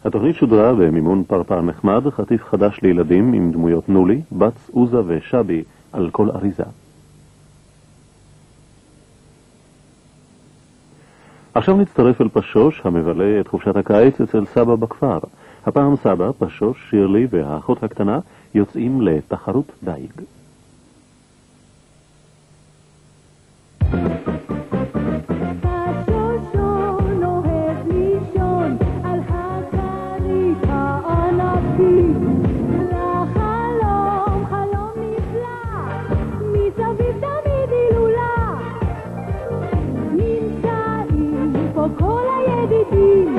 התוכנית שודרה במימון פרפר נחמד, חטיף חדש לילדים עם דמויות נולי, בץ, עוזה ושבי על כל אריזה. עכשיו נצטרף אל פשוש המבלה את חופשת הקיץ אצל סבא בכפר. הפעם סבא, פשוש, שירלי והאחות הקטנה יוצאים לתחרות דייג. כל הידידים